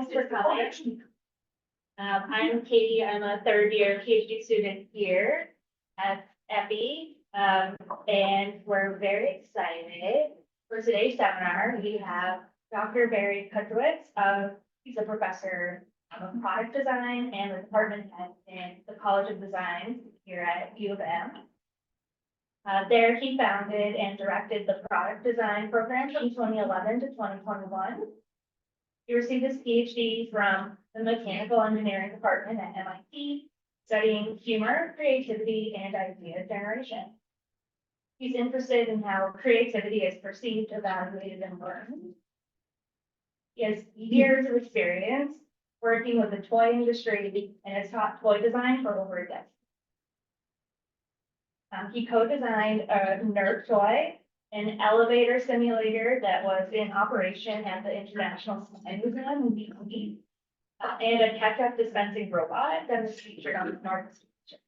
Thanks for coming. I'm Katie. I'm a third year PhD student here at EPI. And we're very excited for today's seminar. We have Dr. Barry Kutrowitz. He's a professor of product design and the department head in the College of Design here at U of M. There he founded and directed the product design program from 2011 to 2021. He received his PhD from the Mechanical Engineering Department at MIT, studying humor, creativity, and idea generation. He's interested in how creativity is perceived, evaluated, and learned. He has years of experience working with the toy industry and has taught toy design for over a decade. He co-designed a Nerf toy, an elevator simulator that was in operation at the International Sky Museum in DC, and a ketchup dispensing robot that is featured on the North Station.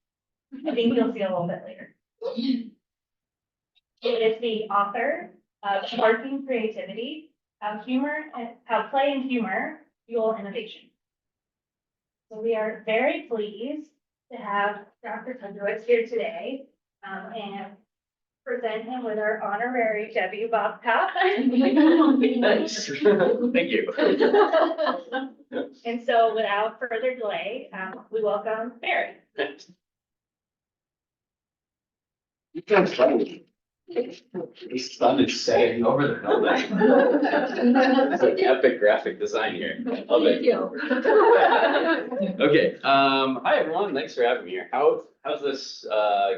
I think you'll see a little bit later. It is the author of Sparking Creativity, How Play and Humor Fuel Innovation. So we are very pleased to have Dr. Kutrowitz here today and present him with our honorary W. Bob Cup. Thanks. Thank you. And so without further delay, we welcome Barry. Sounds funny. The sun is setting over the building. It's like epic graphic design here. Love it. Okay. Hi everyone. Thanks for having me here. How's this?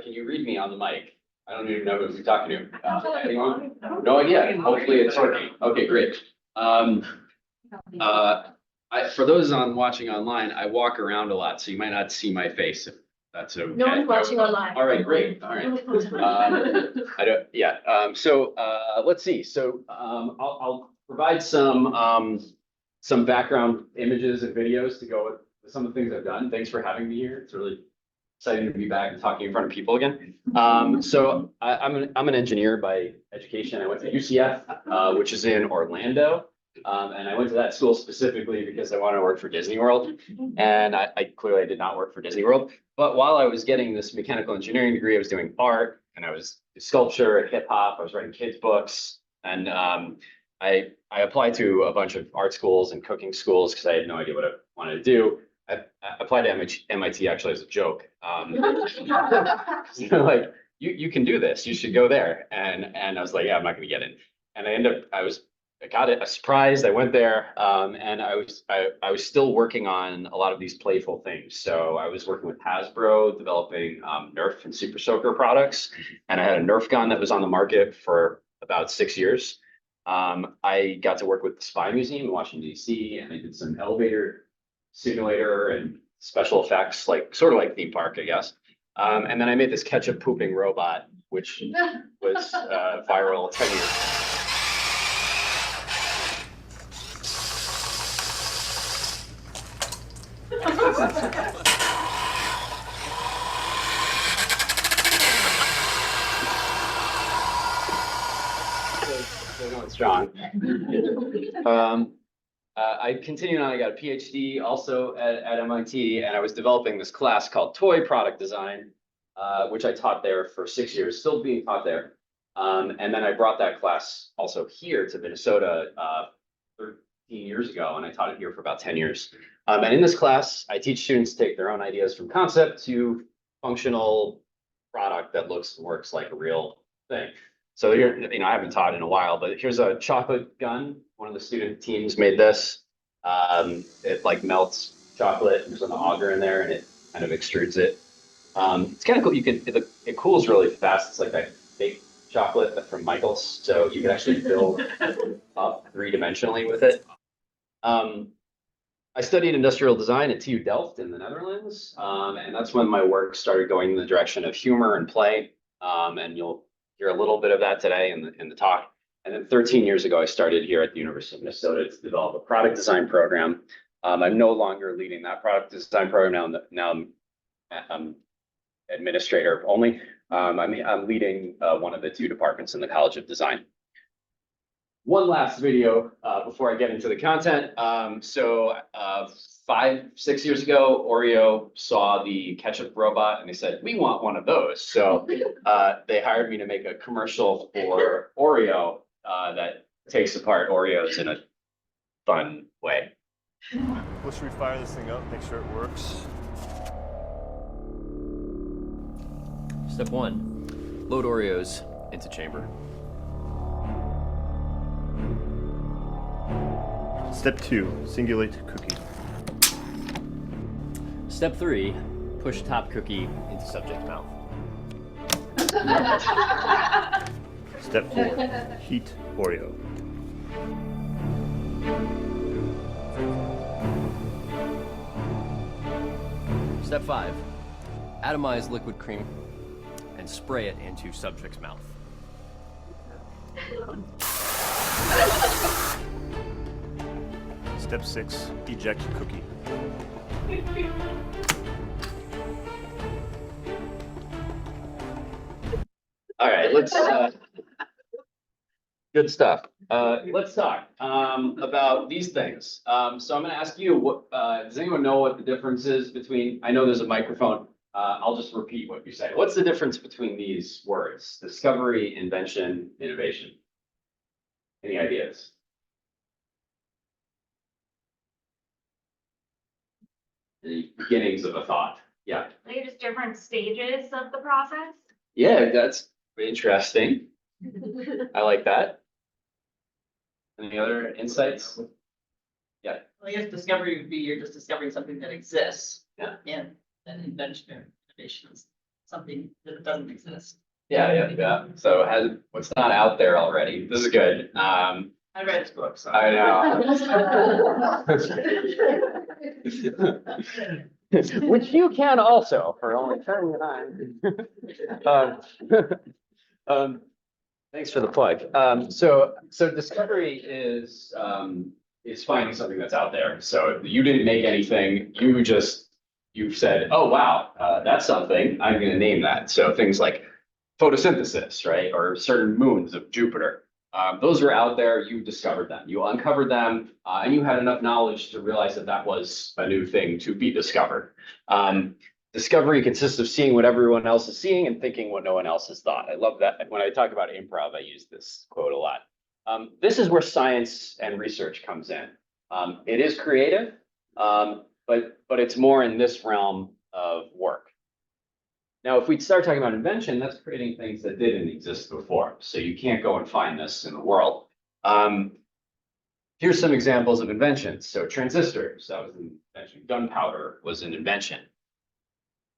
Can you read me on the mic? I don't even know who we're talking to. Anyone? No idea. Hopefully it's working. Okay, great. For those watching online, I walk around a lot, so you might not see my face. If that's okay. No one's watching online. All right, great. All right. I don't. Yeah. Let's see. So I'll provide some background images and videos to go with some of the things I've done. Thanks for having me here. It's really exciting to be back and talking in front of people again. I'm an engineer by education. I went to UCF, which is in Orlando. And I went to that school specifically because I wanted to work for Disney World. And I clearly did not work for Disney World. But while I was getting this mechanical engineering degree, I was doing art and I was sculpture, hip hop, I was writing kids' books. And I applied to a bunch of art schools and cooking schools because I had no idea what I wanted to do. I applied to MIT actually as a joke. Like, you can do this, you should go there. And I was like, yeah, I'm not gonna get in. And I got it, a surprise. I went there, and I was still working on a lot of these playful things. So I was working with Hasbro, developing Nerf and Super Soaker products, and I had a Nerf gun that was on the market for about 6 years. I got to work with the Spy Museum in Washington, DC, and I did some elevator simulator and special effects, like sort of like theme park, I guess. And then I made this ketchup pooping robot, which was viral 10 years ago. Still going strong. I continued on. I got a PhD also at MIT, and I was developing this class called Toy Product Design, which I taught there for 6 years, still being taught there. And then I brought that class also here to Minnesota 13 years ago, and I taught it here for about 10 years. And in this class, I teach students to take their own ideas from concept to functional product that looks and works like a real thing. So here, I haven't taught in a while, but here's a chocolate gun. One of the student teams made this. It like melts chocolate. There's an auger in there, and it kind of extrudes it. It's kind of cool. It cools really fast. It's like that fake chocolate from Michael's, so you can actually build up 3-dimensionally with it. I studied industrial design at TU Delft in the Netherlands, and that's when my work started going in the direction of humor and play. And you'll hear a little bit of that today in the talk. And then 13 years ago, I started here at the University of Minnesota to develop a product design program. I'm no longer leading that product design program now. I'm administrator only. I'm leading one of the 2 departments in the College of Design. one last video before I get into the content. 5, 6 years ago, Oreo saw the ketchup robot and they said, we want one of those. So they hired me to make a commercial for Oreo that takes apart Oreos in a fun way. Well, should we fire this thing up, make sure it works? Step 1, load Oreos into chamber. Step 2, singulate cookie. Step 3, push top cookie into subject mouth. Step 4, heat Oreo. Step 5, atomize liquid cream and spray it into subject's mouth. Step 6, eject cookie. All right, let's good stuff. Let's talk about these things. So I'm going to ask you, what does anyone know what the difference is between? I know there's a microphone. I'll just repeat what you say. What's the difference between these words? Discovery, invention, innovation. Any ideas? The beginnings of a thought. Yeah. They're just different stages of the process. Yeah, that's interesting. I like that. Any other insights? Yeah. Well, I guess discovery would be you're just discovering something that exists. Yeah. And then invention or innovation is something that doesn't exist. Yeah. So what's not out there already. This is good. I read this book, so. I know. Which you can also for only $10.99. Thanks for the plug. So discovery is finding something that's out there. So you didn't make anything. You've said, oh wow, that's something. I'm going to name that. So things like photosynthesis, right, or certain moons of Jupiter. Those were out there. You discovered them. You uncovered them, and you had enough knowledge to realize that that was a new thing to be discovered. Discovery consists of seeing what everyone else is seeing and thinking what no one else has thought. I love that. When I talk about improv, I use this quote a lot. This is where science and research comes in. It is creative, but it's more in this realm of work. Now, if we start talking about invention, that's creating things that didn't exist before. So you can't go and find this in the world. Here's some examples of inventions. So transistors, that was an invention. Gunpowder was an invention.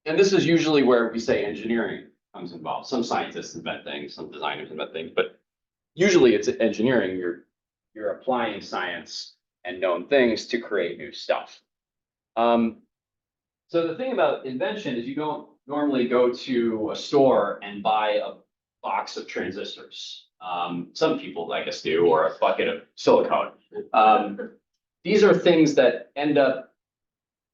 And this is usually where we say engineering comes involved. Some scientists invent things, some designers invent things, but usually it's engineering. You're applying science and known things to create new stuff. So the thing about invention is you don't normally go to a store and buy a box of transistors. Some people, I guess, do, or a bucket of silicone. These are things that end up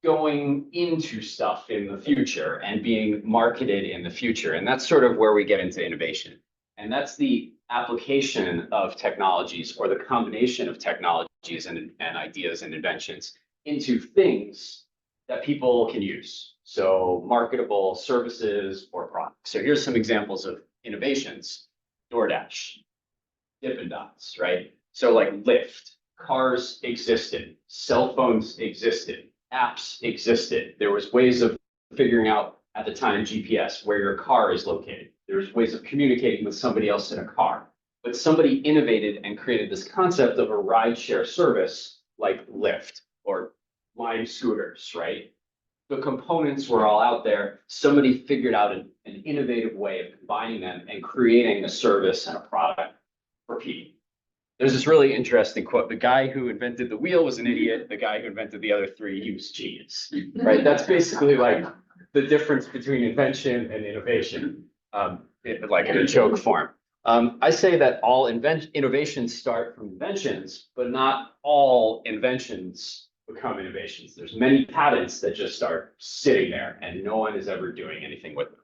going into stuff in the future and being marketed in the future. And that's sort of where we get into innovation. And that's the application of technologies or the combination of technologies and ideas and inventions into things that people can use. So marketable services or products. So here's some examples of innovations. DoorDash, Dippin' Dots, right? So like Lyft, cars existed, cell phones existed, apps existed. There was ways of figuring out at the time GPS where your car is located. There's ways of communicating with somebody else in a car. But somebody innovated and created this concept of a rideshare service like Lyft or Lime scooters, right? The components were all out there. Somebody figured out an innovative way of combining them and creating a service and a product for people. There's this really interesting quote. The guy who invented the wheel was an idiot. The guy who invented the other three, he was genius, right? That's basically like the difference between invention and innovation, like in a joke form. I say that all innovations start from inventions, but not all inventions become innovations. There's many patents that just start sitting there and no one is ever doing anything with them,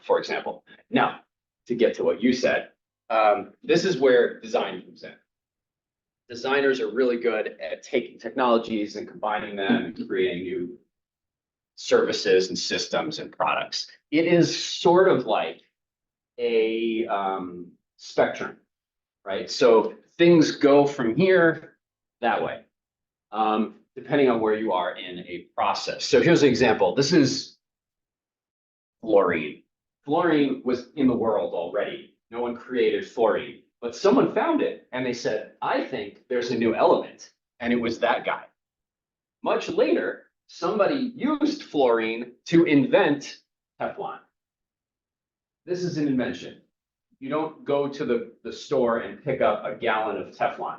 for example. Now, to get to what you said, this is where design comes in. designers are really good at taking technologies and combining them and creating new services and systems and products. It is sort of like a spectrum, right? So things go from here that way, depending on where you are in a process. So here's an example. This is fluorine. Fluorine was in the world already. No one created fluorine, but someone found it and they said, I think there's a new element. And it was that guy. Much later, somebody used fluorine to invent Teflon. This is an invention. You don't go to the store and pick up a gallon of Teflon.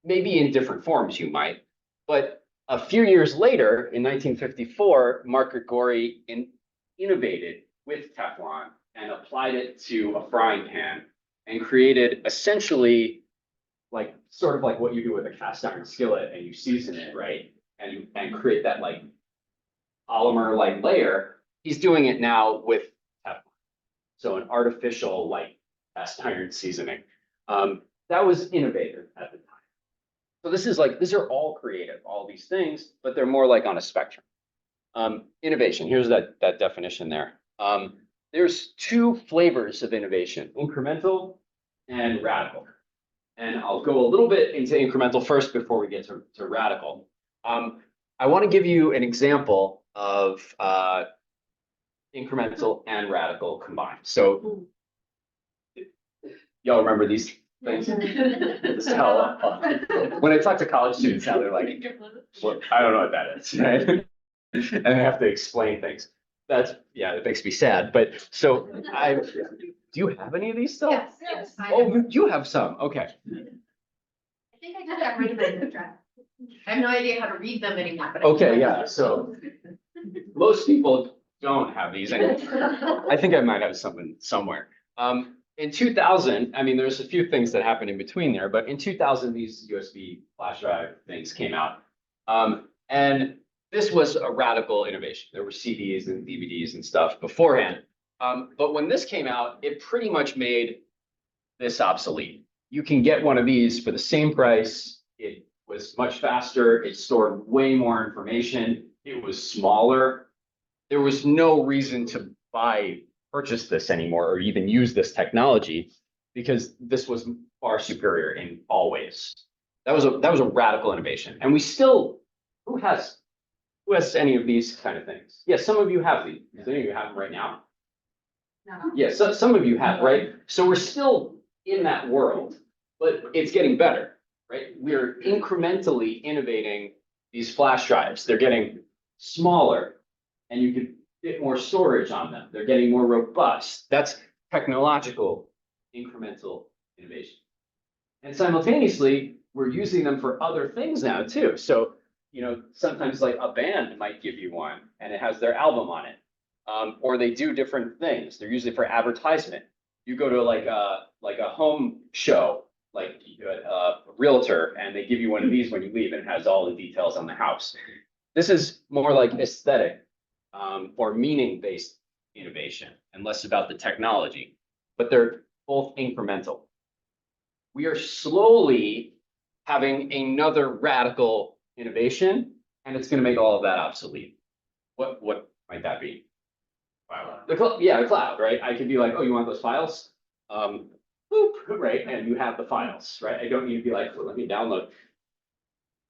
Maybe in different forms you might, but a few years later, in 1954, Mark Grigori innovated with Teflon and applied it to a frying pan and created essentially like sort of like what you do with a cast iron skillet, and you season it, right? And create that like polymer like layer. He's doing it now with Teflon. So an artificial like cast iron seasoning. That was innovative at the time. So this is like, these are all creative, all these things, but they're more like on a spectrum. Innovation, here's that definition there. There's two flavors of innovation, incremental and radical. And I'll go a little bit into incremental first before we get to radical. I want to give you an example of incremental and radical combined. So y'all remember these things? So, when I talk to college students now, they're like, well, I don't know what that is, right? And I have to explain things. Yeah, it makes me sad. But so do you have any of these still? Yes. Oh, you have some. Okay. I think I just got rid of my draft. I have no idea how to read them anymore. But Okay, yeah. So most people don't have these. And I think I might have someone somewhere. In 2000, I mean, there's a few things that happened in between there, but in 2000, these USB flash drive things came out. And this was a radical innovation. There were CDs and DVDs and stuff beforehand. But when this came out, it pretty much made this obsolete. You can get one of these for the same price. It was much faster. It stored way more information. It was smaller. There was no reason to purchase this anymore or even use this technology because this was far superior in all ways. That was a radical innovation. And we still, who has any of these kind of things? Yes, some of you have these. Does any of you have them right now? No. Yes, some of you have, right? So we're still in that world, but it's getting better, right? We're incrementally innovating these flash drives. They're getting smaller and you can fit more storage on them. They're getting more robust. That's technological incremental innovation. And simultaneously, we're using them for other things now too. So, you know, sometimes like a band might give you one and it has their album on it. Or they do different things. They're usually for advertisement. You go to like a home show, like a realtor, and they give you one of these when you leave and it has all the details on the house. This is more like aesthetic or meaning-based innovation and less about the technology, but they're both incremental. We are slowly having another radical innovation, and it's going to make all of that obsolete. What might that be? Wow. The cloud, right? I could be like, oh, you want those files? Boop, right? And you have the files, right? I don't need to be like, well, let me download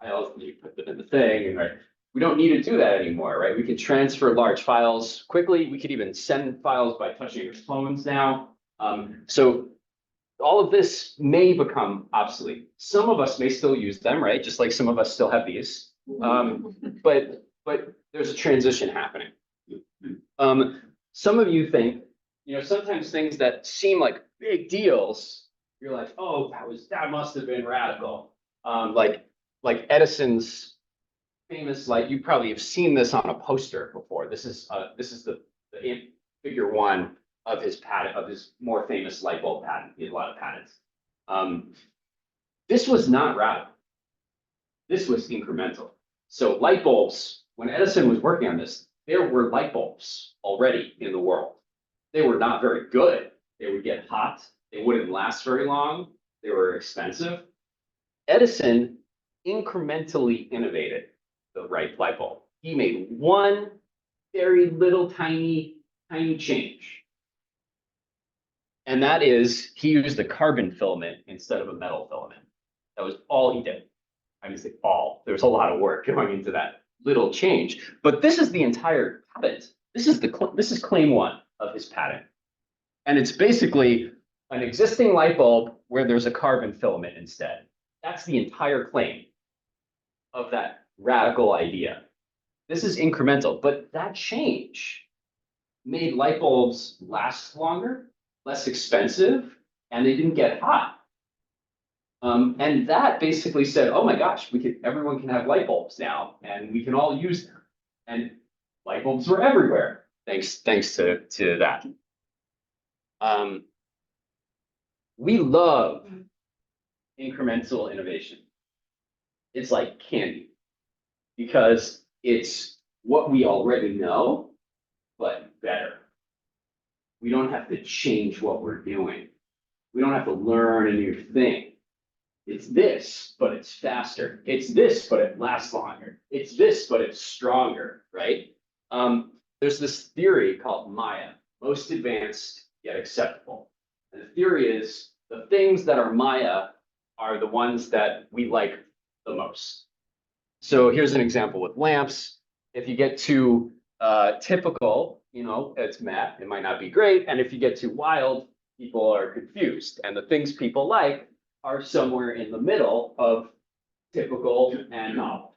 files and you put them in the thing, and right. We don't need to do that anymore, right? We can transfer large files quickly. We could even send files by touching your phones now. So all of this may become obsolete. Some of us may still use them, right? Just like some of us still have these. But there's a transition happening. Some of you think, you know, sometimes things that seem like big deals, you're like, oh, that must have been radical. Like Edison's famous, like you probably have seen this on a poster before. This is the figure one of his patent, of his more famous light bulb patent. He had a lot of patents. This was not radical. This was incremental. So light bulbs, when Edison was working on this, there were light bulbs already in the world. They were not very good. They would get hot. They wouldn't last very long. They were expensive. Edison incrementally innovated the right light bulb. He made one very little tiny change. And that is he used a carbon filament instead of a metal filament. That was all he did. I mean, say all. There's a lot of work going into that little change. But this is the entire patent. This is claim one of his patent. And it's basically an existing light bulb where there's a carbon filament instead. That's the entire claim of that radical idea. This is incremental, but that change made light bulbs last longer, less expensive, and they didn't get hot. And that basically said, oh my gosh, everyone can have light bulbs now, and we can all use them. And light bulbs were everywhere, thanks to that. We love incremental innovation. It's like candy because it's what we already know, but better. We don't have to change what we're doing. We don't have to learn a new thing. It's this, but it's faster. It's this, but it lasts longer. It's this, but it's stronger, right? There's this theory called Maya, most advanced yet acceptable. And the theory is the things that are Maya are the ones that we like the most. So here's an example with lamps. If you get too typical, it's matte, it might not be great. And if you get too wild, people are confused. And the things people like are somewhere in the middle of typical and novel.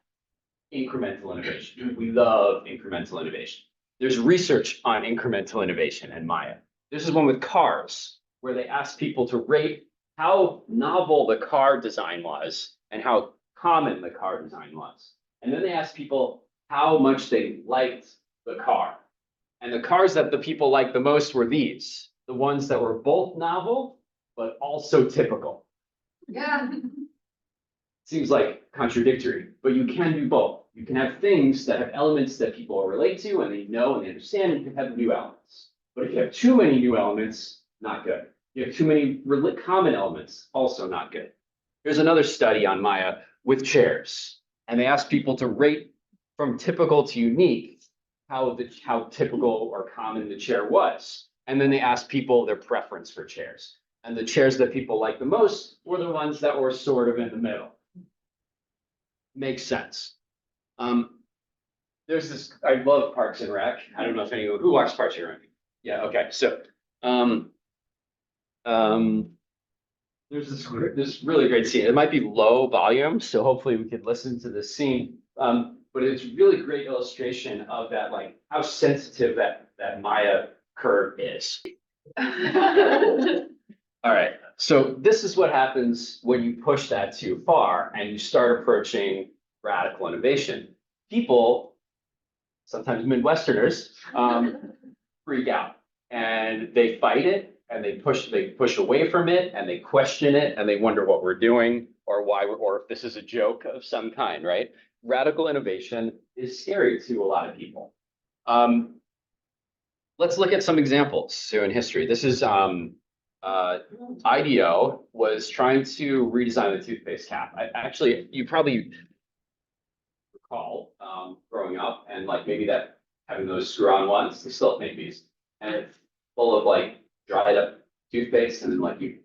Incremental innovation. We love incremental innovation. There's research on incremental innovation and Maya. This is one with cars, where they asked people to rate how novel the car design was and how common the car design was. And then they asked people how much they liked the car. And the cars that the people liked the most were these, the ones that were both novel, but also typical. Yeah. Seems like contradictory, but you can do both. You can have things that have elements that people relate to and they know and they understand, and you can have new elements. But if you have too many new elements, not good. You have too many common elements, also not good. Here's another study on Maya with chairs. And they asked people to rate from typical to unique how typical or common the chair was. And then they asked people their preference for chairs. And the chairs that people liked the most were the ones that were sort of in the middle. Makes sense. There's this, I love Parks and Rec. I don't know if anyone who watched Parks and Rec. Yeah, okay. So there's this really great scene. It might be low volume, so hopefully we could listen to this scene. But it's a really great illustration of that, like how sensitive that Maya curve is. All right, so this is what happens when you push that too far and you start approaching radical innovation. People, sometimes Midwesterners, freak out and they fight it and they push away from it and they question it and they wonder what we're doing or why or if this is a joke of some kind, right? Radical innovation is scary to a lot of people. Let's look at some examples. So in history, this is IDEO was trying to redesign the toothpaste cap. You probably recall growing up and like maybe that having those screw-on ones, they still make these, and it's full of like dried up toothpaste and then like you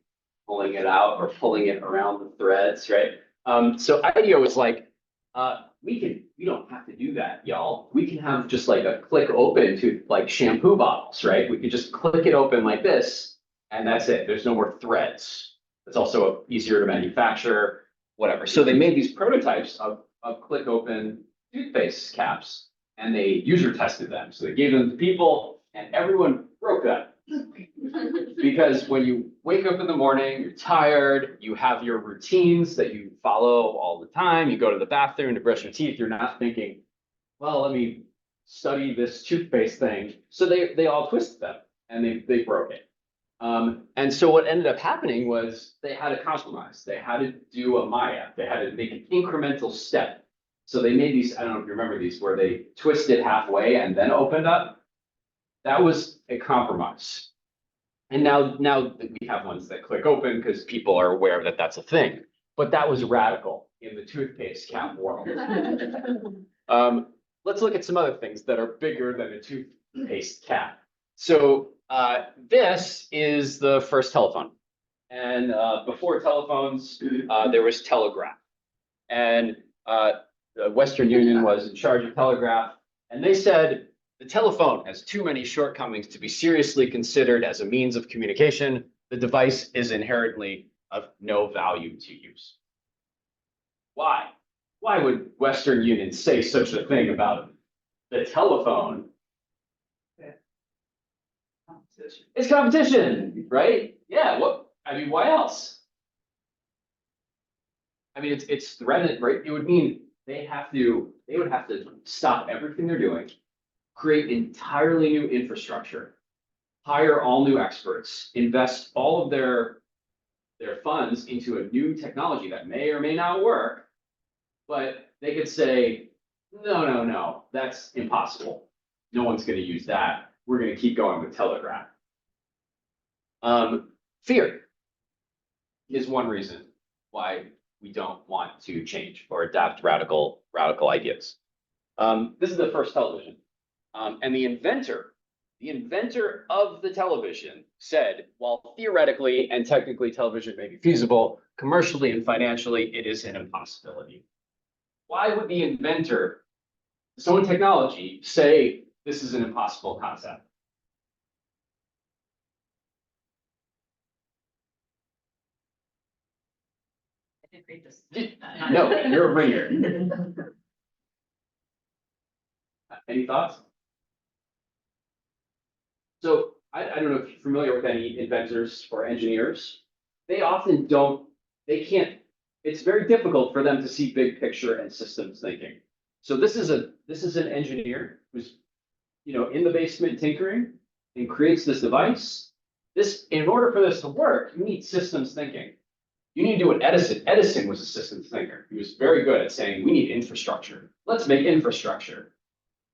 pulling it out or pulling it around the threads, right? So IDEO was like, we don't have to do that, y'all. We can have just like a click open to like shampoo bottles, right? We could just click it open like this. And that's it. There's no more threads. It's also easier to manufacture, whatever. So they made these prototypes of click open toothpaste caps and they user tested them. So they gave them to people and everyone broke them. Because when you wake up in the morning, you're tired, you have your routines that you follow all the time, you go to the bathroom to brush your teeth, you're not thinking, well, let me study this toothpaste thing. So they all twisted them and they broke it. And so what ended up happening was they had to compromise. They had to do a Maya. They had to make an incremental step. So they made these, I don't know if you remember these, where they twisted halfway and then opened up. That was a compromise. And now we have ones that click open because people are aware that that's a thing. but that was radical in the toothpaste cap world. Let's look at some other things that are bigger than a toothpaste cap. So this is the first telephone. And before telephones, there was telegraph. And the Western Union was in charge of telegraph. And they said the telephone has too many shortcomings to be seriously considered as a means of communication. The device is inherently of no value to use. Why? Why would Western Union say such a thing about the telephone? It's competition, right? Yeah, I mean, why else? I mean, it's threatened, right? It would mean they would have to stop everything they're doing, create entirely new infrastructure, hire all new experts, invest all of their funds into a new technology that may or may not work, but they could say, no, that's impossible. No one's going to use that. We're going to keep going with telegraph. Fear is one reason why we don't want to change or adapt radical ideas. This is the first television. And the inventor of the television said, while theoretically and technically television may be feasible, commercially and financially, it is an impossibility. Why would the inventor, someone in technology, say this is an impossible concept? I did read this. No, you're a ringer. Any thoughts? So I don't know if you're familiar with any inventors or engineers. They often can't, it's very difficult for them to see big picture and systems thinking. So this is an engineer who's, in the basement tinkering and creates this device. In order for this to work, you need systems thinking. You need to do what Edison was a systems thinker. He was very good at saying, we need infrastructure. Let's make infrastructure.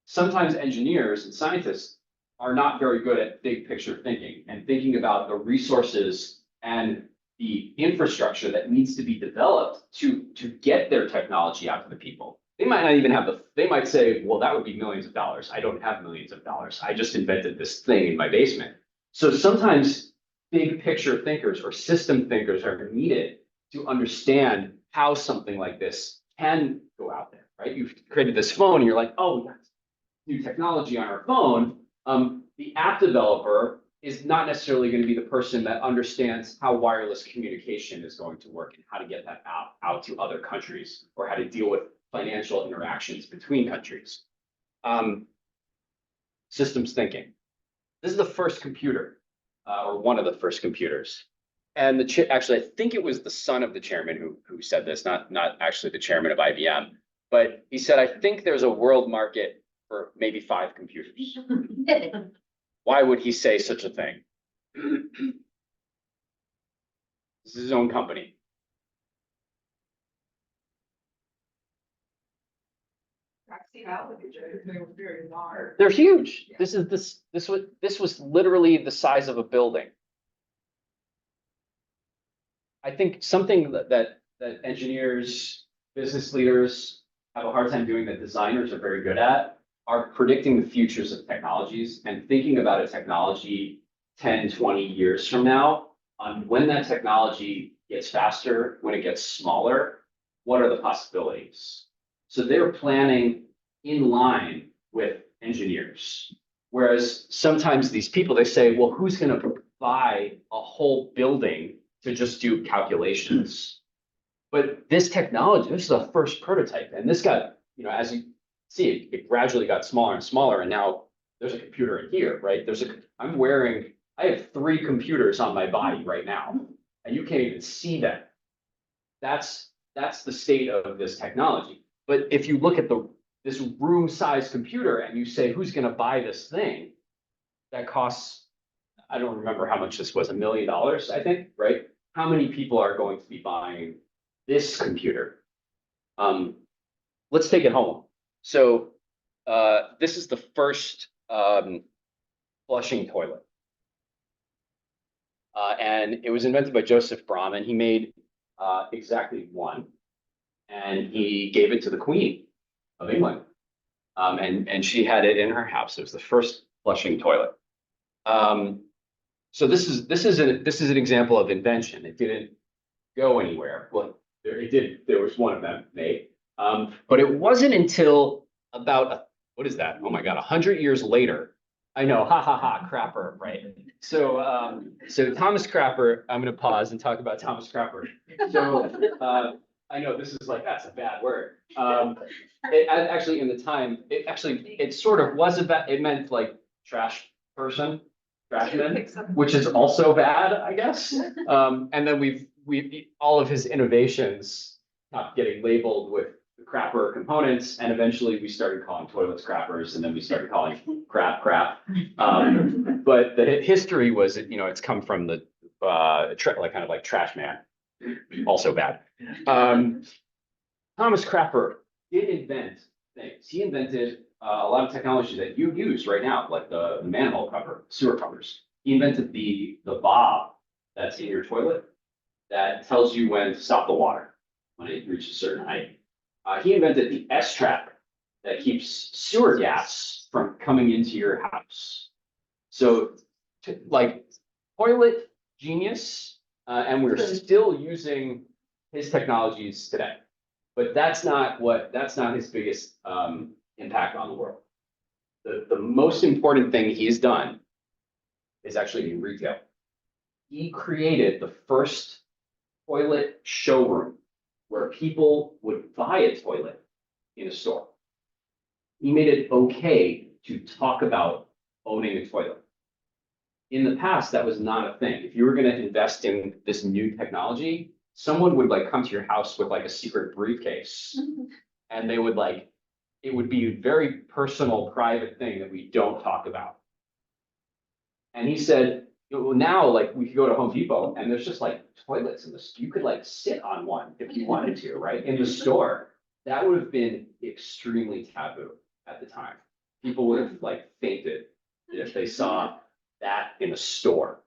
Sometimes engineers and scientists are not very good at big picture thinking and thinking about the resources and the infrastructure that needs to be developed to get their technology out to the people. They might not even they might say, well, that would be millions of dollars. I don't have millions of dollars. I just invented this thing in my basement. So sometimes big picture thinkers or system thinkers are needed to understand how something like this can go out there, right? You've created this phone and you're like, oh, we got new technology on our phone. The app developer is not necessarily going to be the person that understands how wireless communication is going to work and how to get that out to other countries or how to deal with financial interactions between countries. Systems thinking. This is the first computer, or one of the first computers. And actually, I think it was the son of the chairman who said this, not actually the chairman of IBM, but he said, I think there's a world market for maybe 5 computers. Why would he say such a thing? This is his own company. Very large. They're huge. This was literally the size of a building. I think something that engineers, business leaders have a hard time doing that designers are very good at are predicting the futures of technologies and thinking about a technology 10, 20 years from now on when that technology gets faster, when it gets smaller, what are the possibilities? So they're planning in line with engineers. Whereas sometimes these people, they say, well, who's going to buy a whole building to just do calculations? But this technology, this is the first prototype. And this got, as you see, it gradually got smaller and smaller. And now there's a computer in here, right? I have 3 computers on my body right now, and you can't even see them. That's the state of this technology. But if you look at this room-sized computer and you say, who's going to buy this thing that costs, I don't remember how much this was, $1 million, I think, right? How many people are going to be buying this computer? Let's take it home. So this is the first flushing toilet. And it was invented by Joseph Brom, and he made exactly one, and he gave it to the Queen of England. And she had it in her house. It was the first flushing toilet. So this is an example of invention. It didn't go anywhere. Well, it did. There was one of them made, but it wasn't until about what is that? Oh my God, 100 years later. I know, ha ha ha, crapper, right? So Thomas Crapper. I'm going to pause and talk about Thomas Crapper. So I know this is like that's a bad word. Actually, in the time, it sort of was about. It meant like trash person, trashman, which is also bad, I guess. And then we've all of his innovations kept getting labeled with the crapper components, and eventually we started calling toilets crappers, and then we started calling crap. But the history was, it's come from the like kind of like trash man, also bad. Thomas Crapper did invent things. He invented a lot of technology that you use right now, like the manhole cover, sewer covers. He invented the bob that's in your toilet that tells you when to stop the water when it reaches a certain height. He invented the S-trap that keeps sewer gas from coming into your house. So, like, toilet genius, and we're still using his technologies today. But that's not his biggest impact on the world. The most important thing he's done is actually in retail. He created the first toilet showroom where people would buy a toilet in a store. He made it okay to talk about owning a toilet. In the past, that was not a thing. If you were going to invest in this new technology, someone would like come to your house with like a secret briefcase, and they would like, it would be a very personal, private thing that we don't talk about. And he said, well, now like we could go to Home Depot and there's just like toilets in this. You could like sit on one if you wanted to, right? In the store. That would have been extremely taboo at the time. People would have like fainted if they saw that in a store.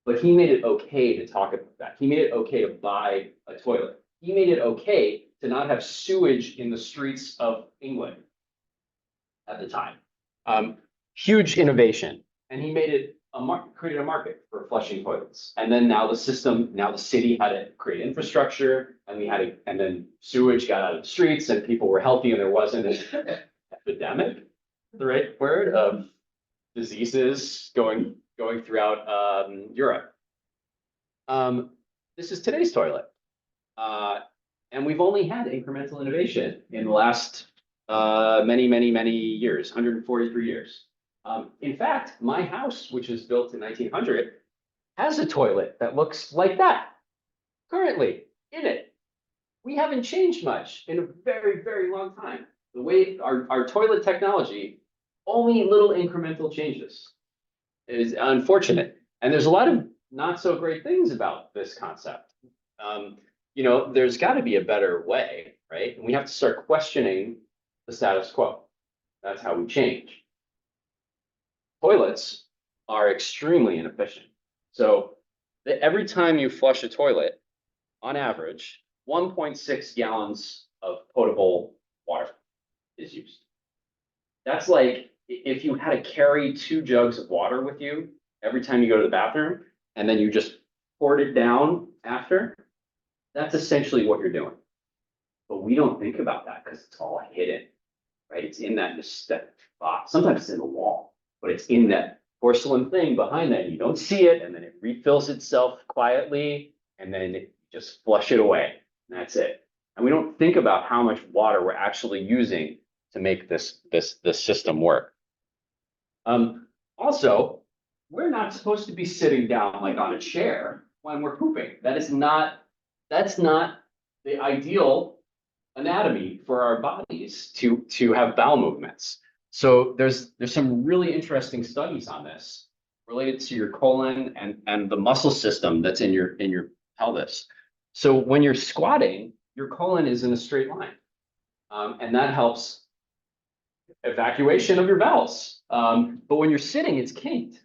But he made it okay to talk about that. He made it okay to buy a toilet. He made it okay to not have sewage in the streets of England at the time. Huge innovation. And he made it created a market for flushing toilets. And then now the city had to create infrastructure, and then sewage got out of the streets and people were healthy and there wasn't an epidemic, the right word, of diseases going throughout Europe. This is today's toilet. And we've only had incremental innovation in the last many years, 143 years. In fact, my house, which was built in 1900, has a toilet that looks like that currently in it. We haven't changed much in a very long time. The way our toilet technology, only little incremental changes. It is unfortunate. And there's a lot of not so great things about this concept. There's got to be a better way, right? And we have to start questioning the status quo. That's how we change. Toilets are extremely inefficient. So every time you flush a toilet, on average, 1.6 gallons of potable water is used. That's like if you had to carry 2 jugs of water with you every time you go to the bathroom, and then you just poured it down after, that's essentially what you're doing. But we don't think about that because it's all hidden, right? It's in that box. Sometimes it's in the wall, but it's in that porcelain thing behind that. You don't see it, and then it refills itself quietly, and then you just flush it away, and that's it. And we don't think about how much water we're actually using to make this system work. Also, we're not supposed to be sitting down like on a chair when we're pooping. That's not the ideal anatomy for our bodies to have bowel movements. So there's some really interesting studies on this related to your colon and the muscle system that's in your pelvis. So when you're squatting, your colon is in a straight line, and that helps evacuation of your bowels. But when you're sitting, it's kinked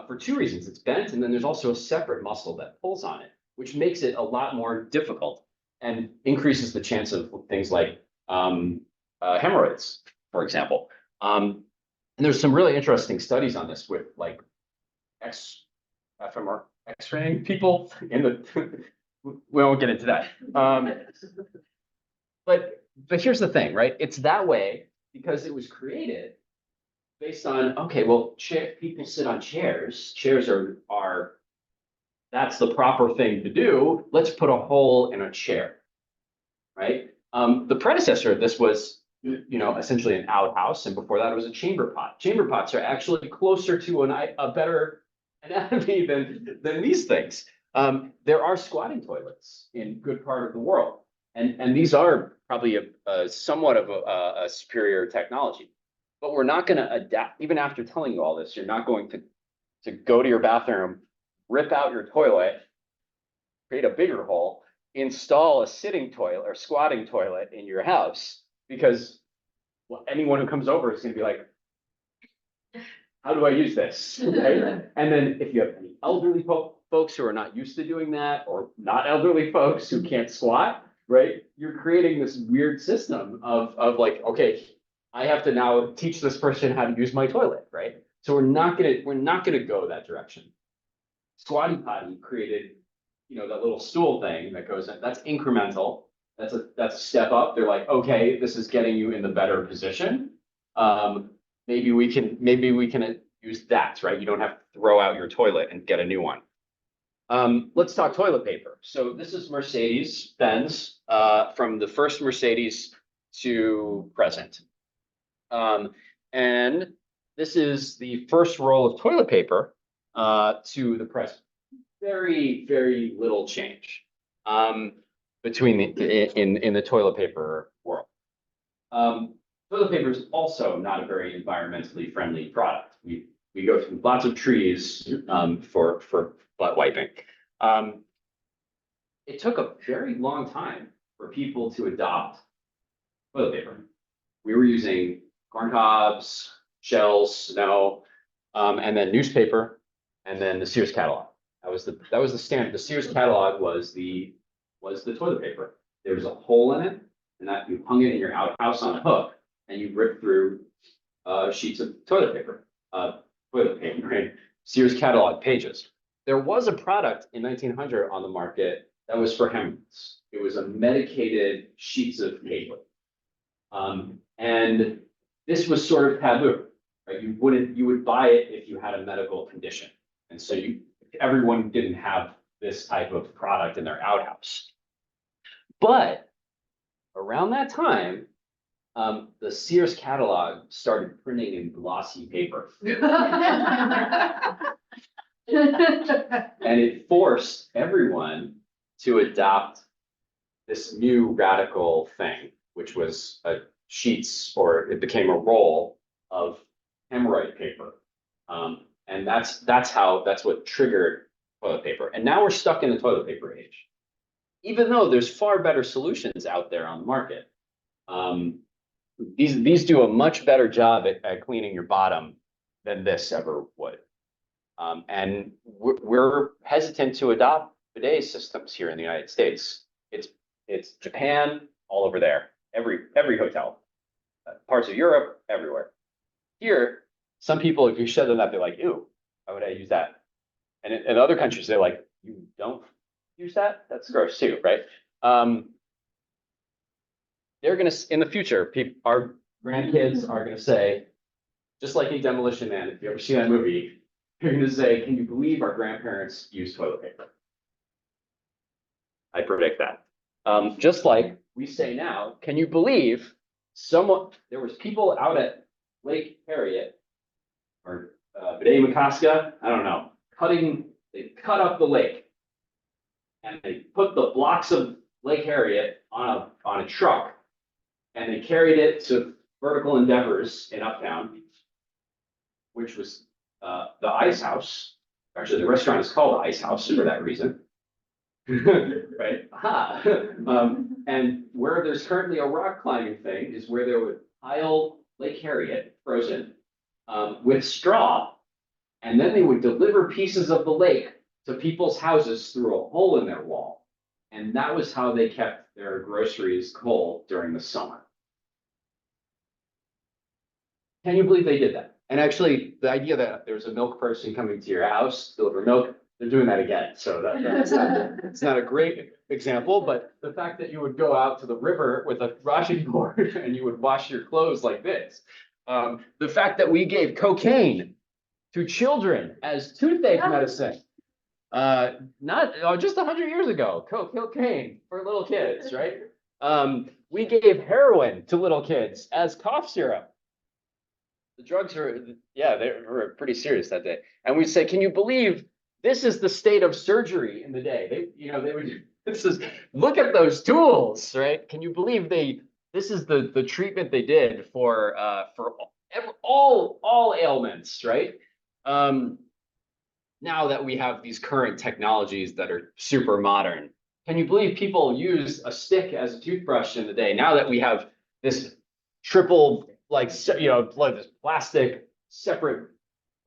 for 2 reasons. It's bent, and then there's also a separate muscle that pulls on it, which makes it a lot more difficult. and increases the chance of things like hemorrhoids, for example. And there's some really interesting studies on this with like fMR X-raying people in the. We won't get into that. But here's the thing, right? It's that way because it was created based on, okay, well, people sit on chairs. Chairs are that's the proper thing to do. Let's put a hole in a chair, right? The predecessor of this was, essentially an outhouse, and before that it was a chamber pot. Chamber pots are actually closer to a better anatomy than these things. There are squatting toilets in good part of the world, and these are probably a somewhat of a superior technology. But we're not going to adapt. Even after telling you all this, you're not going to go to your bathroom, rip out your toilet, create a bigger hole, install a sitting toilet or squatting toilet in your house, because anyone who comes over is going to be like, how do I use this? Right? And then if you have any elderly folks who are not used to doing that, or not elderly folks who can't squat, right? You're creating this weird system of like, okay, I have to now teach this person how to use my toilet, right? So we're not gonna go that direction. Squatty Potty created, that little stool thing that goes in. That's incremental. That's a step up. They're like, okay, this is getting you in the better position. Maybe we can use that, right? You don't have to throw out your toilet and get a new one. Let's talk toilet paper. So this is Mercedes-Benz, from the first Mercedes to present. And this is the first roll of toilet paper to the present. Very, very little change between in the toilet paper world. Toilet paper is also not a very environmentally friendly product. We go through lots of trees for butt wiping. It took a very long time for people to adopt toilet paper. We were using corn cobs, shells, snow, and then newspaper, and then the Sears catalog. That was the standard. The Sears catalog was the toilet paper. There was a hole in it, and that you hung it in your outhouse on a hook, and you ripped through sheets of toilet paper, right? Sears catalog pages. There was a product in 1900 on the market that was for hemorrhoids. It was a medicated sheets of paper, and this was sort of taboo, right? You would buy it if you had a medical condition, and so everyone didn't have this type of product in their outhouse. But around that time, the Sears catalog started printing in glossy paper. And it forced everyone to adopt this new radical thing, which was sheets, or it became a roll of hemorrhoid paper. And that's what triggered toilet paper. And now we're stuck in the toilet paper age, even though there's far better solutions out there on the market. These do a much better job at cleaning your bottom than this ever would. And we're hesitant to adopt bidet systems here in the United States. It's Japan, all over there, every hotel, parts of Europe, everywhere. Here, some people, if you show them that, they're like, ew, why would I use that? And in other countries, they're like, you don't use that? That's gross too, right? They're gonna, in the future, our grandkids are gonna say, just like in Demolition Man, if you ever see that movie, you're gonna say, can you believe our grandparents used toilet paper? I predict that. Just like we say now, can you believe there was people out at Lake Harriet or Bidet-Makaska, I don't know, they cut up the lake and they put the blocks of Lake Harriet on a truck, and they carried it to Vertical Endeavors in Uptown, which was the Ice House. Actually, the restaurant is called the Ice House for that reason. Right? Aha. And where there's currently a rock climbing thing is where they would pile Lake Harriet, frozen, with straw, and then they would deliver pieces of the lake to people's houses through a hole in their wall. And that was how they kept their groceries cold during the summer. Can you believe they did that? And actually, the idea that there's a milk person coming to your house to deliver milk, they're doing that again. So it's not a great example, but the fact that you would go out to the river with a washing board and you would wash your clothes like this. The fact that we gave cocaine to children as toothache medicine. Just 100 years ago, cocaine for little kids, right? We gave heroin to little kids as cough syrup. The drugs they were pretty serious that day. And we'd say, can you believe this is the state of surgery in the day? They would, look at those tools, right? Can you believe this is the treatment they did for all ailments, right? Now that we have these current technologies that are super modern, can you believe people use a stick as a toothbrush in the day? Now that we have this triple, like this plastic, separate,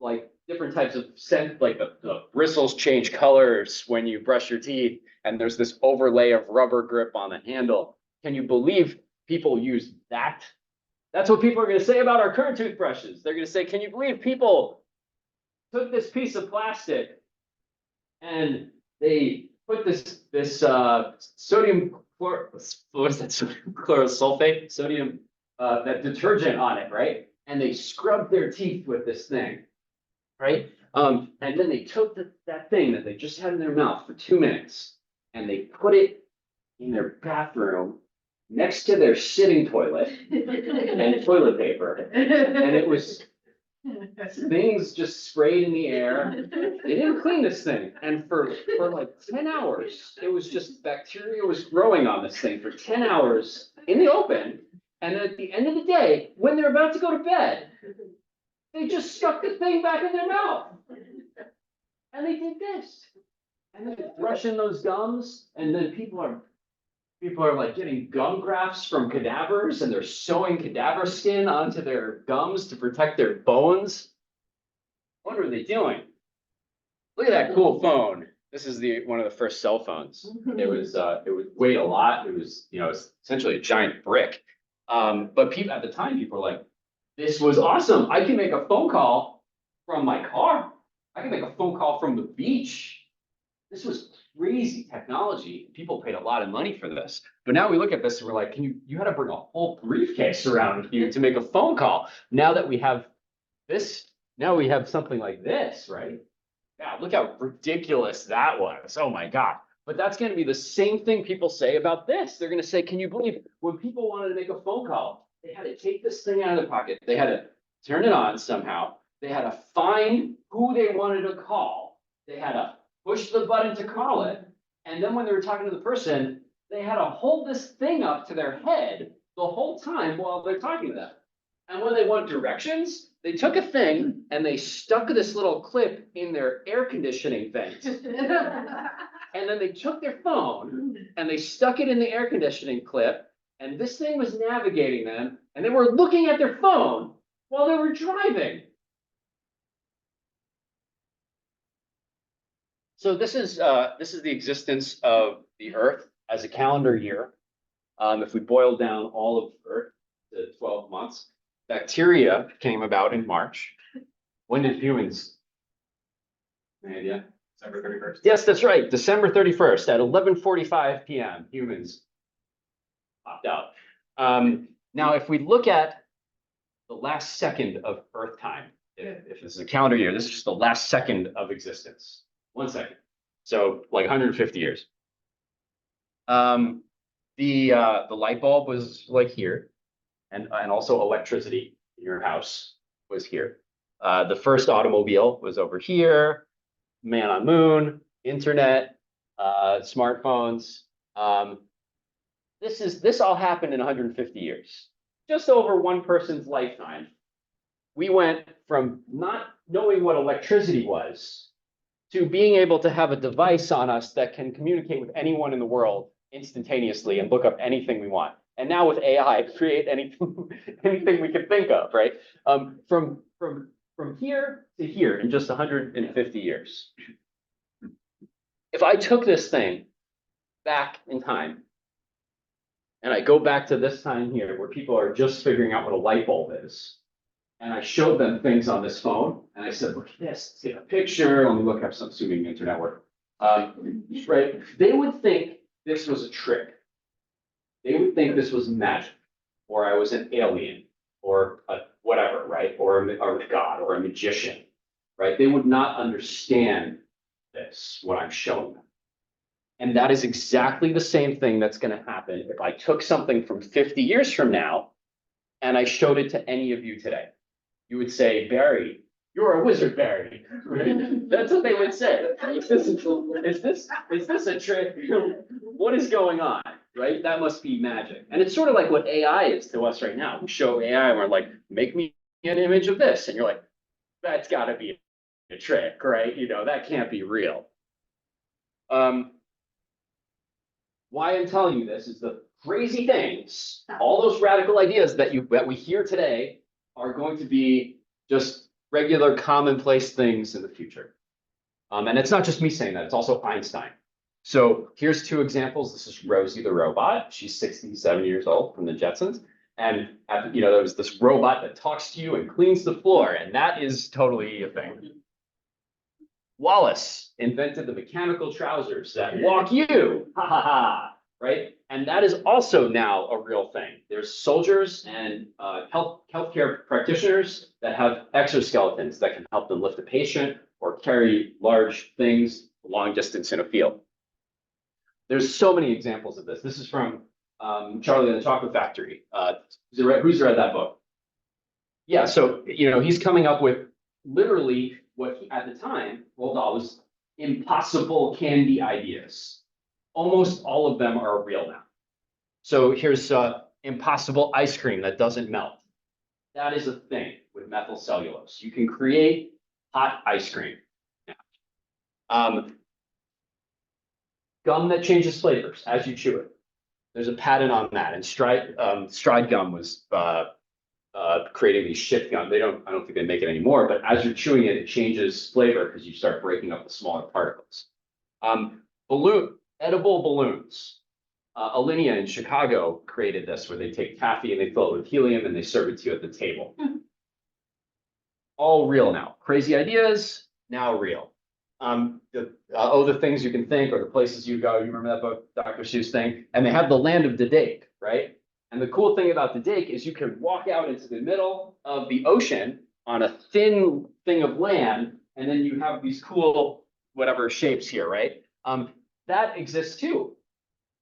like different types of scent, like the bristles change colors when you brush your teeth, and there's this overlay of rubber grip on the handle. Can you believe people use that? That's what people are going to say about our current toothbrushes. They're going to say, can you believe people took this piece of plastic and they put this sodium chlorosulfate, that detergent on it, right? And they scrubbed their teeth with this thing, right? And then they took that thing that they just had in their mouth for 2 minutes and they put it in their bathroom next to their sitting toilet and toilet paper. And it was things just sprayed in the air. They didn't clean this thing. And for like 10 hours, it was just bacteria was growing on this thing for 10 hours in the open. And then at the end of the day, when they're about to go to bed, they just stuck the thing back in their mouth. And they did this. And then brushing those gums. And then people are like getting gum grafts from cadavers and they're sewing cadaver skin onto their gums to protect their bones. What are they doing? Look at that cool phone. This is one of the first cell phones. It would weigh a lot. It was, it's essentially a giant brick. But people at the time, people were like, this was awesome. I can make a phone call from my car. I can make a phone call from the beach. This was crazy technology. People paid a lot of money for this. But now we look at this and we're like, you had to bring a whole briefcase around with you to make a phone call. Now that we have this, now we have something like this, right? Yeah, look how ridiculous that was. Oh my God. But that's going to be the same thing people say about this. They're going to say, can you believe when people wanted to make a phone call, they had to take this thing out of their pocket. They had to turn it on somehow. They had to find who they wanted to call. They had to push the button to call it. And then when they were talking to the person, they had to hold this thing up to their head the whole time while they're talking to them. And when they want directions, they took a thing and they stuck this little clip in their air conditioning vent. And then they took their phone and they stuck it in the air conditioning clip. And this thing was navigating them. And they were looking at their phone while they were driving. So this is the existence of the Earth as a calendar year. If we boil down all of Earth to 12 months, bacteria came about in March. When did humans? Any idea? December 31st. Yes, that's right. December 31st at 11:45 p.m. Humans popped out. Now, if we look at the last second of Earth time, if this is a calendar year, this is just the last second of existence. 1 second. So like 150 years. The light bulb was like here, and also electricity in your house was here. The first automobile was over here. Man on moon, internet, smartphones. This all happened in 150 years. Just over one person's lifetime. We went from not knowing what electricity was to being able to have a device on us that can communicate with anyone in the world instantaneously and look up anything we want. And now with AI, create anything we can think of, right? From here to here in just 150 years. If I took this thing back in time And I go back to this time here where people are just figuring out what a light bulb is. And I showed them things on this phone and I said, look at this, let's get a picture. Let me look up some assuming internet work. Right, they would think this was a trick. They would think this was magic, or I was an alien, or a whatever, right? Or a god, or a magician, right? They would not understand this, what I'm showing them. And that is exactly the same thing that's going to happen if I took something from 50 years from now and I showed it to any of you today. You would say, Barry, you're a wizard, Barry. Right? That's what they would say. Is this a trick? What is going on? Right? That must be magic. And it's sort of like what AI is to us right now. We show AI and we're like, make me an image of this. And you're like, that's got to be a trick, right? You know, that can't be real. Why I'm telling you this is the crazy things, all those radical ideas that we hear today are going to be just regular commonplace things in the future. And it's not just me saying that, it's also Einstein. So here's two examples. This is Rosie the robot. She's 67 years old from the Jetsons. And there was this robot that talks to you and cleans the floor, and that is totally a thing. Wallace invented the mechanical trousers that walk you, ha ha ha, right? And that is also now a real thing. There's soldiers and healthcare practitioners that have exoskeletons that can help them lift a patient or carry large things long distance in a field. There's so many examples of this. This is from Charlie and the Chocolate Factory. Who's read that book? Yeah, so he's coming up with literally what he, at the time, Roald Dahl was impossible candy ideas. Almost all of them are real now. So here's impossible ice cream that doesn't melt. That is a thing with methyl cellulose. You can create hot ice cream now. Gum that changes flavors as you chew it. There's a patent on that. And Stride gum was creating these shift gum. I don't think they make it anymore, but as you're chewing it, it changes flavor because you start breaking up the smaller particles. Edible balloons. Alinea in Chicago created this where they take taffy and they fill it with helium and they serve it to you at the table. All real now. Crazy ideas, now real. The things you can think or the places you go. You remember that book, Dr. Seuss thing? And they have the land of Didake, right? And the cool thing about Didake is you can walk out into the middle of the ocean on a thin thing of land, and then you have these cool whatever shapes here, right? That exists too.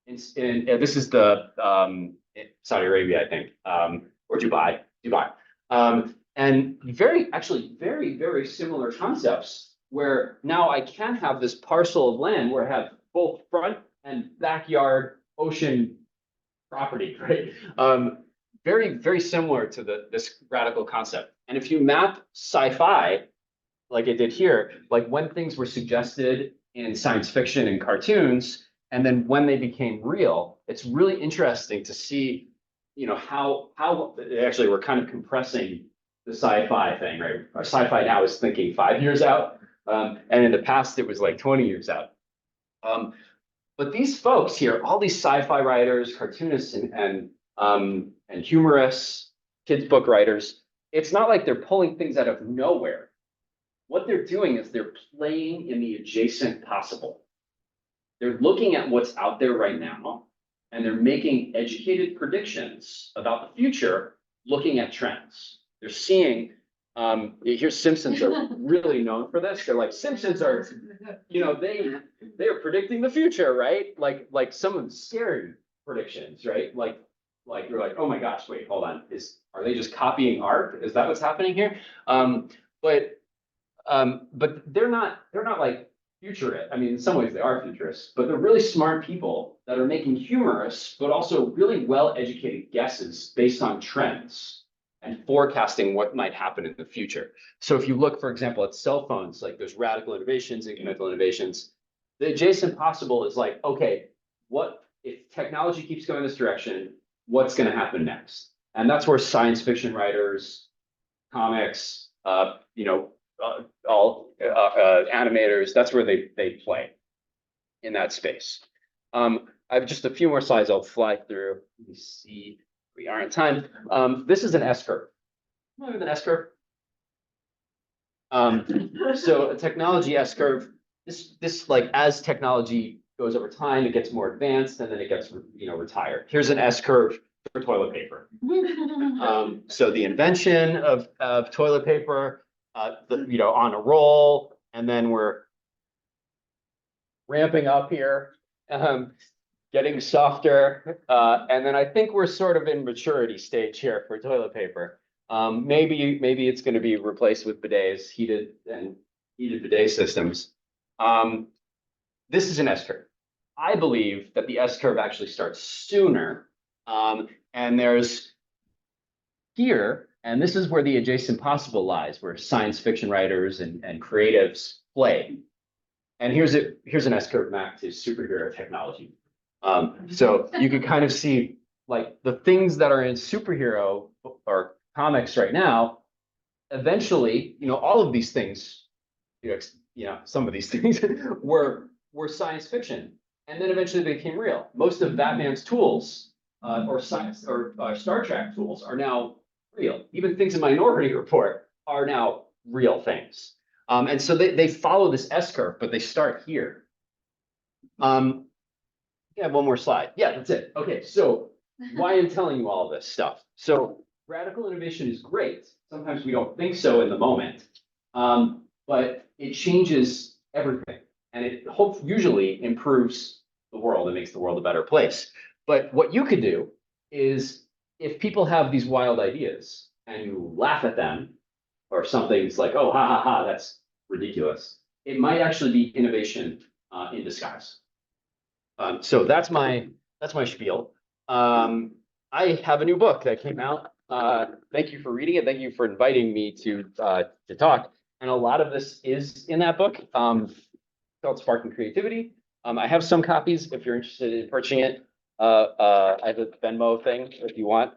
This is the Saudi Arabia, I think, or Dubai. And very, very similar concepts where now I can have this parcel of land where I have both front and backyard ocean property, right? Very, very similar to this radical concept. And if you map sci-fi, like it did here, like when things were suggested in science fiction and cartoons, and then when they became real, it's really interesting to see, how actually we're kind of compressing the sci-fi thing, right? Our sci-fi now is thinking 5 years out, and in the past it was like 20 years out. But these folks here, all these sci-fi writers, cartoonists, and humorists, kids book writers, it's not like they're pulling things out of nowhere. What they're doing is they're playing in the adjacent possible. They're looking at what's out there right now, and they're making educated predictions about the future, looking at trends. They're seeing, here's Simpsons are really known for this. They're like, Simpsons are, they are predicting the future, right? Like some of the scary predictions, right? Like you're like, oh my gosh, wait, hold on. Are they just copying art? Is that what's happening here? But they're not like futurists. I mean, in some ways they are futurists, but they're really smart people that are making humorous, but also really well-educated guesses based on trends and forecasting what might happen in the future. So if you look, for example, at cell phones, like there's radical innovations, incremental innovations, the adjacent possible is like, okay, what if technology keeps going this direction, what's going to happen next? And that's where science fiction writers, comics, animators, that's where they play in that space. I have just a few more slides I'll fly through. Let me see, we are on time. This is an S curve. Remember an S curve? So a technology S curve, this like as technology goes over time, it gets more advanced and then it gets, retired. Here's an S curve for toilet paper. So the invention of toilet paper, on a roll, and then we're ramping up here, getting softer, and then I think we're sort of in maturity stage here for toilet paper. Maybe it's going to be replaced with bidets, heated bidet systems. This is an S curve. I believe that the S curve actually starts sooner, and there's here, and this is where the adjacent possible lies, where science fiction writers and creatives play. And here's an S curve map to superhero technology. So you can kind of see like the things that are in superhero or comics right now. Eventually, all of these things, some of these things were science fiction, and then eventually they became real. Most of Batman's tools or science or Star Trek tools are now real. Even things in Minority Report are now real things. And so they follow this S curve, but they start here. Yeah, one more slide. Yeah, that's it. Okay, so why I'm telling you all this stuff. So radical innovation is great. Sometimes we don't think so in the moment, but it changes everything, and it usually improves the world and makes the world a better place. But what you could do is, if people have these wild ideas and you laugh at them, or something's like, oh, ha ha ha, that's ridiculous, it might actually be innovation in disguise. So that's my spiel. I have a new book that came out. Thank you for reading it. Thank you for inviting me to talk. And a lot of this is in that book, called Sparking Creativity. I have some copies if you're interested in purchasing it. I have a Venmo thing if you want.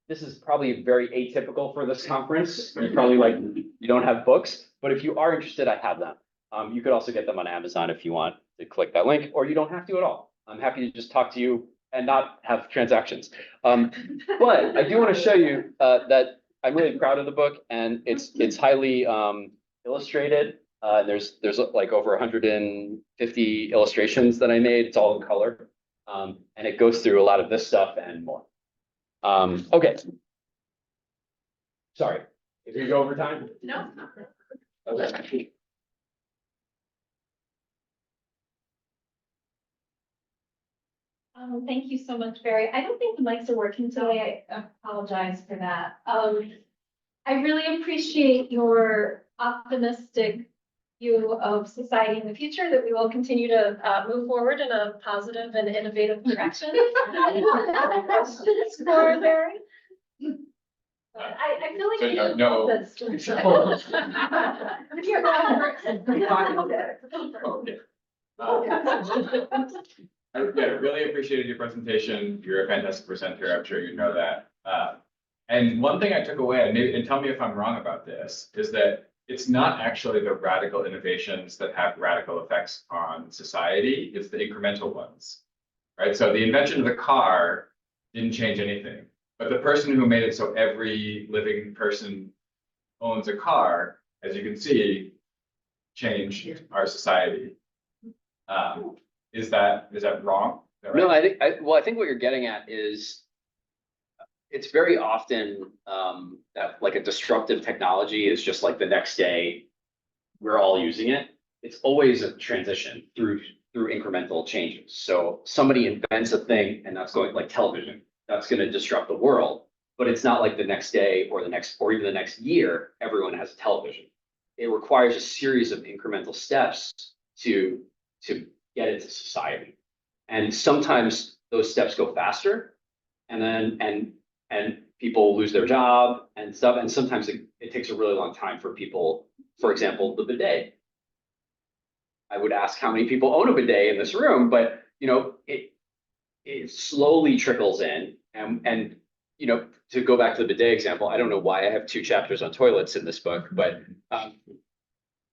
This is probably very atypical for this conference. You probably you don't have books, but if you are interested, I have them. You could also get them on Amazon if you want to click that link, or you don't have to at all. I'm happy to just talk to you and not have transactions. But I do want to show you that I'm really proud of the book, and it's highly illustrated. There's like over 150 illustrations that I made. It's all in color, and it goes through a lot of this stuff and more. Okay. Sorry, if you go over time. No. Okay. Thank you so much, Barry. I don't think the mics are working today. I apologize for that. I really appreciate your optimistic view of society in the future, that we will continue to move forward in a positive and innovative direction. Other questions for Barry? I feel like. So no. I really appreciated your presentation. You're a fantastic presenter. I'm sure you know that. And one thing I took away, and tell me if I'm wrong about this, is that it's not actually the radical innovations that have radical effects on society. It's the incremental ones, right? So the invention of the car didn't change anything, but the person who made it so every living person owns a car, as you can see, changed our society. Is that wrong? Is that right? No, I think what you're getting at is it's very often that like a disruptive technology is just like the next day we're all using it. It's always a transition through incremental changes. So somebody invents a thing, and that's going like television, that's going to disrupt the world, but it's not like the next day or even the next year everyone has a television. It requires a series of incremental steps to get into society. And sometimes those steps go faster, and then people lose their job and stuff. And sometimes it takes a really long time for people. For example, the bidet. I would ask how many people own a bidet in this room, but it slowly trickles in. And to go back to the bidet example, I don't know why I have 2 chapters on toilets in this book, but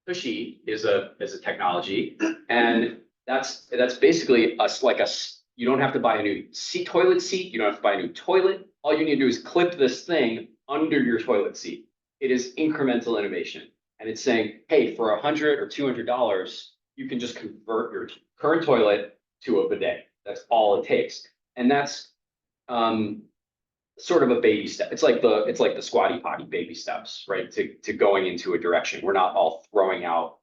Tushy is a technology, and that's basically like a You don't have to buy a new toilet seat. You don't have to buy a new toilet. All you need to do is clip this thing under your toilet seat. It is incremental innovation. And it's saying, hey, for $100 or $200, you can just convert your current toilet to a bidet. That's all it takes. And that's sort of a baby step. It's like the squatty potty baby steps, right? To going into a direction. We're not all throwing out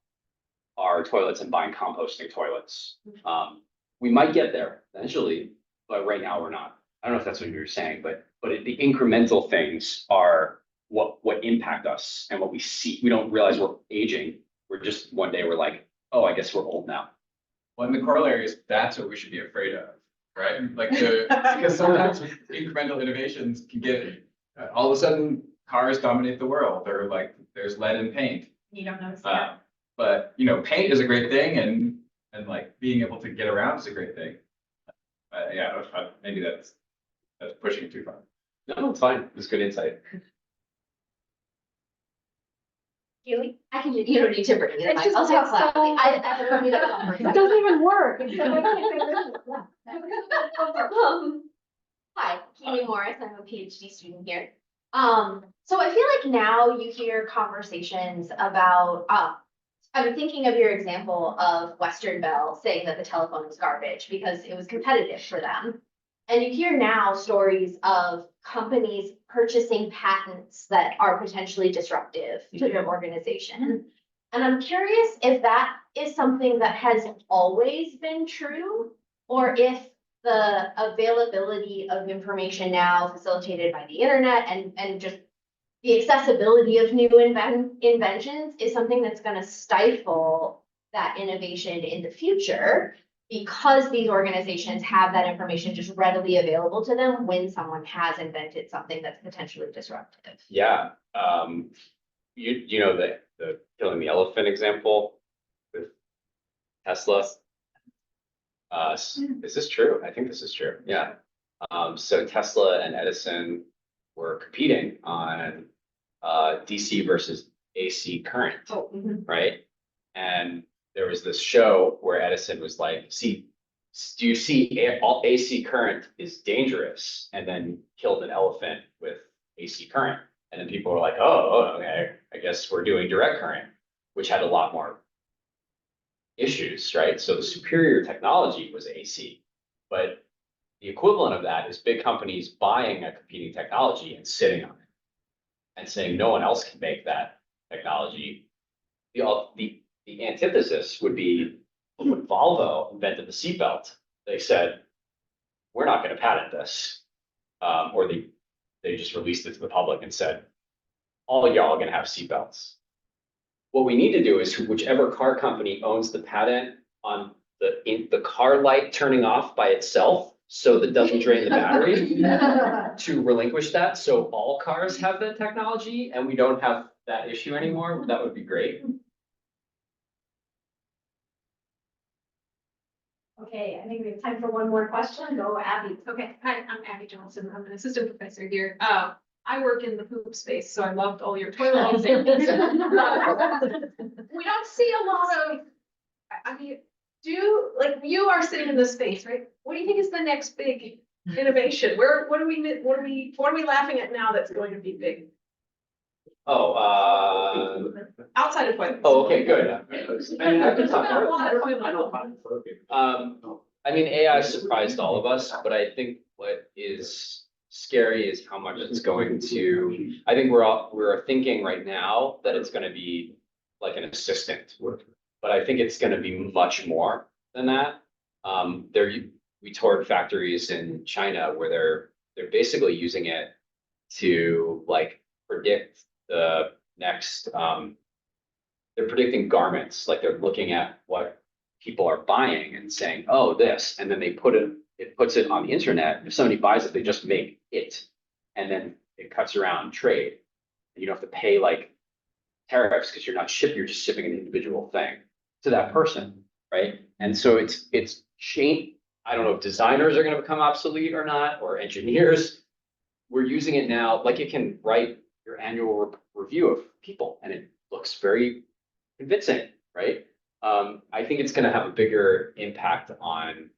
our toilets and buying composting toilets. We might get there eventually, but right now we're not. I don't know if that's what you were saying, but the incremental things are what impact us and what we see. We don't realize we're aging. We're just one day we're like, oh, I guess we're old now. Well, and the corollary is that's what we should be afraid of, right? Like because sometimes incremental innovations can get, all of a sudden cars dominate the world, or like there's lead in paint. You don't notice But paint is a great thing, and like being able to get around is a great thing. Yeah, maybe that's pushing it too far. No, it's fine. It's good insight. Keely? I can, you don't need to bring it. It's just- I'll talk it's loudly. so- I don't need to. It doesn't even work. Hi, Keely Morris. I'm a PhD student here. So I feel like now you hear conversations about, I'm thinking of your example of Western Bell saying that the telephone was garbage because it was competitive for them. And you hear now stories of companies purchasing patents that are potentially disruptive to their organization. And I'm curious if that is something that has always been true, or if the availability of information now facilitated by the internet and just the accessibility of new inventions is something that's going to stifle that innovation in the future, because these organizations have that information just readily available to them when someone has invented something that's potentially disruptive. Yeah. You know the killing the elephant example with Tesla. Is this true? I think this is true. Yeah. So Tesla and Edison were competing on DC versus AC current, right? And there was this show where Edison was like, see, do you see all AC current is dangerous? And then killed an elephant with AC current. And then people were like, oh, okay, I guess we're doing direct current, which had a lot more issues, right? So the superior technology was AC, but the equivalent of that is big companies buying a competing technology and sitting on it and saying no one else can make that technology. The antithesis would be when Volvo invented the seatbelt, they said, we're not going to patent this. Or they just released it to the public and said, all of y'all are going to have seatbelts. What we need to do is whichever car company owns the patent on the car light turning off by itself so that doesn't drain the battery, to relinquish that so all cars have that technology and we don't have that issue anymore. That would be great. Okay, I think we have time for one more question. Go, Abby. Okay, hi, I'm Abby Johnson. I'm an assistant professor here. I work in the poop space, so I loved all your toilet examples. We don't see a lot of, I mean, you are sitting in this space, right? What do you think is the next big innovation? What are we laughing at now that's going to be big? Outside of toilets. Oh, okay, good. I mean, I can talk more. I mean, AI surprised all of us, but I think what is scary is how much it's going to, I think we're thinking right now that it's going to be like an assistant, but I think it's going to be much more than that. We toured factories in China where they're basically using it to like predict the next, they're predicting garments, like they're looking at what people are buying and saying, oh, this, and then it puts it on the internet. If somebody buys it, they just make it, and then it cuts around trade. You don't have to pay like tariffs because you're just shipping an individual thing to that person, right? And so it's change. I don't know if designers are going to become obsolete or not, or engineers. We're using it now, like it can write your annual review of people, and it looks very convincing, right? I think it's going to have a bigger impact on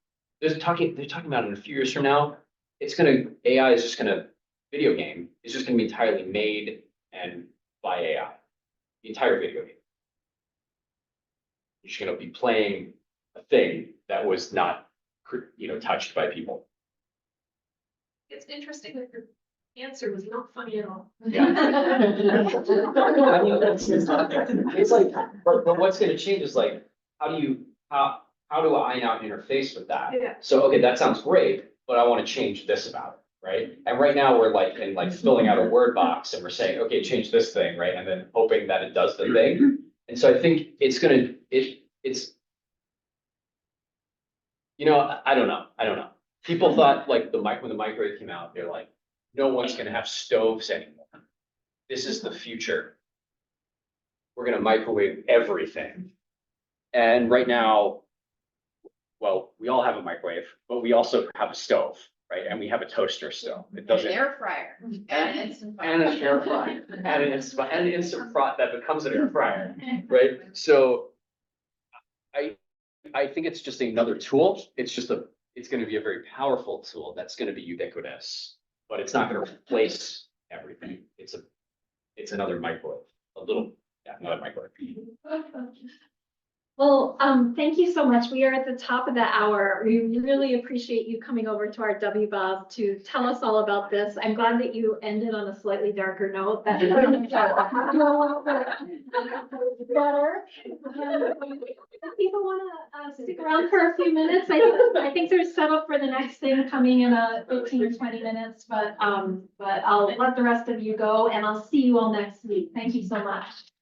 they're talking about in a few years from now, AI is just gonna, video game is just gonna be entirely made and by AI. The entire video game. You're just gonna be playing a thing that was not, touched by people. It's interesting that your answer was not funny at all. Yeah. I mean, it's like, but what's gonna change is like, how do I now interface with that? Yeah. So, okay, that sounds great, but I wanna change this about it, right? And right now, we're like, filling out a Word box, and we're saying, okay, change this thing, right? And then hoping that it does the thing. And so I think it's I don't know. People thought like when the microwave came out, they're like, no one's gonna have stoves anymore. This is the future. We're gonna microwave everything. And right now, well, we all have a microwave, but we also have a stove, right? And we have a toaster still. It doesn't. Air fryer. And instant And an air fryer, and an instant fry that becomes an air fryer, right? So I think it's just another tool. It's gonna be a very powerful tool that's gonna be ubiquitous, but it's not gonna replace everything. It's another microwave, another microwave. Well, thank you so much. We are at the top of the hour. We really appreciate you coming over to our WBOB to tell us all about this. I'm glad that you ended on a slightly darker note. That better. If people want to stick around for a few minutes, I think they're set up for the next thing coming in 15, 20 minutes, but I'll let the rest of you go, and I'll see you all next week. Thank you so much.